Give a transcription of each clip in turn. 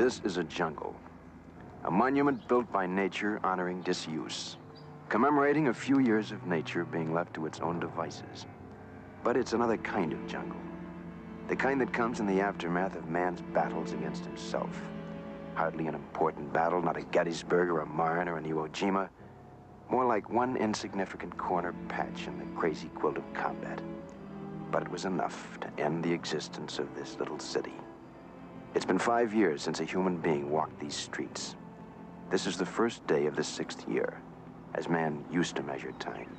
This is a jungle, a monument built by nature honoring disuse, commemorating a few years of nature being left to its own devices. But it's another kind of jungle, the kind that comes in the aftermath of man's battles against himself. Hardly an important battle, not a Gettysburg or a Marne or an Iwo Jima, more like one insignificant corner patch in the crazy quilt of combat. But it was enough to end the existence of this little city. It's been 5 years since a human being walked these streets. This is the first day of the 6th year, as man used to measure time.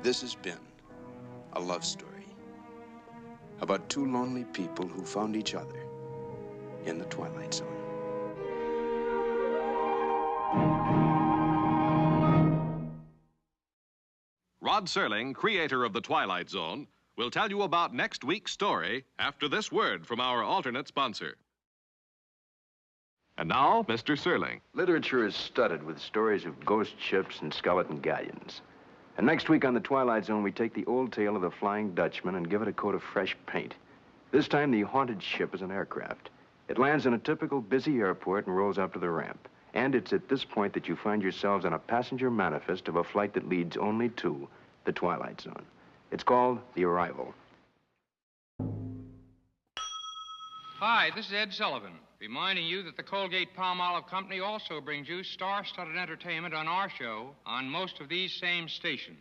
This has been a love story about two lonely people who found each other in the Twilight Zone. Rod Serling, creator of The Twilight Zone, will tell you about next week's story after this word from our alternate sponsor. And now, Mr. Serling. Literature is studded with stories of ghost ships and skeleton galleons. And next week on The Twilight Zone, we take the old tale of the Flying Dutchman and give it a coat of fresh paint. This time, the haunted ship is an aircraft. It lands in a typical busy airport and rolls up to the ramp. And it's at this point that you find yourselves on a passenger manifest of a flight that leads only to the Twilight Zone. It's called The Arrival. Hi, this is Ed Sullivan, reminding you that the Colgate-Palmolive Company also brings you star-studded entertainment on our show on most of these same stations.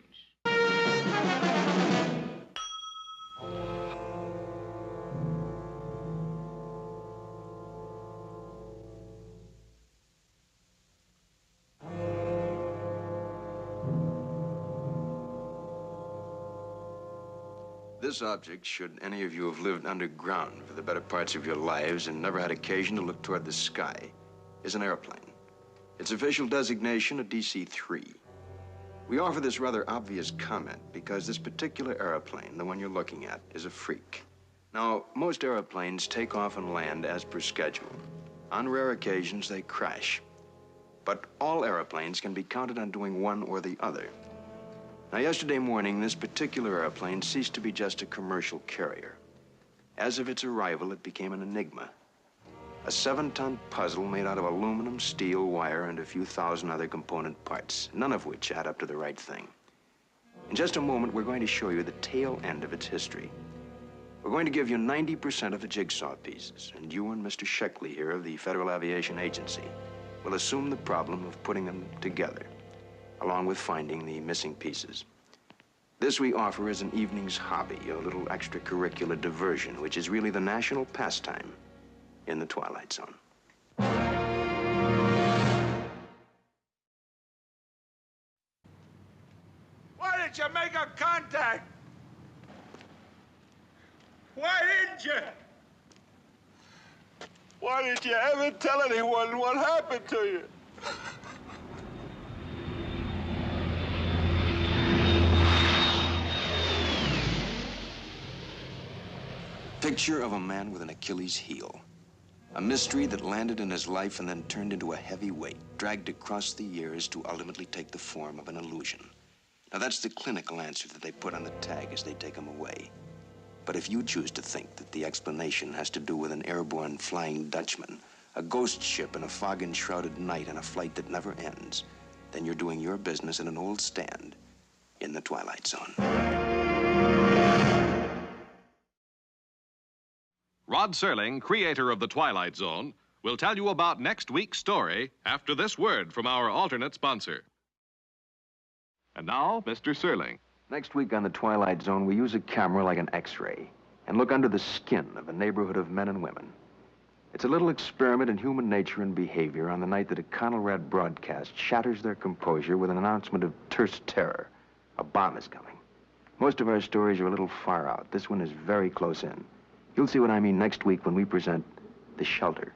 This object, should any of you have lived underground for the better parts of your lives and never had occasion to look toward the sky, is an airplane. Its official designation, a DC-3. We offer this rather obvious comment because this particular airplane, the one you're looking at, is a freak. Now, most airplanes take off and land as per schedule. On rare occasions, they crash. But all airplanes can be counted on doing one or the other. Now, yesterday morning, this particular airplane ceased to be just a commercial carrier. As of its arrival, it became an enigma. A 7-ton puzzle made out of aluminum, steel, wire, and a few thousand other component parts, none of which add up to the right thing. In just a moment, we're going to show you the tail end of its history. We're going to give you 90% of the jigsaw pieces, and you and Mr. Sheckley here of the Federal Aviation Agency will assume the problem of putting them together, along with finding the missing pieces. This we offer as an evening's hobby, a little extracurricular diversion, which is really the national pastime in the Twilight Zone. Why didn't you make a contact? Why didn't you? Why didn't you ever tell anyone what happened to you? Picture of a man with an Achilles heel. A mystery that landed in his life and then turned into a heavy weight, dragged across the years to ultimately take the form of an illusion. Now, that's the clinical answer that they put on the tag as they take him away. But if you choose to think that the explanation has to do with an airborne Flying Dutchman, a ghost ship in a fog-enshrouded night and a flight that never ends, then you're doing your business in an old stand in the Twilight Zone. Rod Serling, creator of The Twilight Zone, will tell you about next week's story after this word from our alternate sponsor. And now, Mr. Serling. Next week on The Twilight Zone, we use a camera like an X-ray and look under the skin of a neighborhood of men and women. It's a little experiment in human nature and behavior on the night that a Conelrad broadcast shatters their composure with an announcement of terse terror. A bomb is coming. Most of our stories are a little far out. This one is very close in. You'll see what I mean next week when we present The Shelter.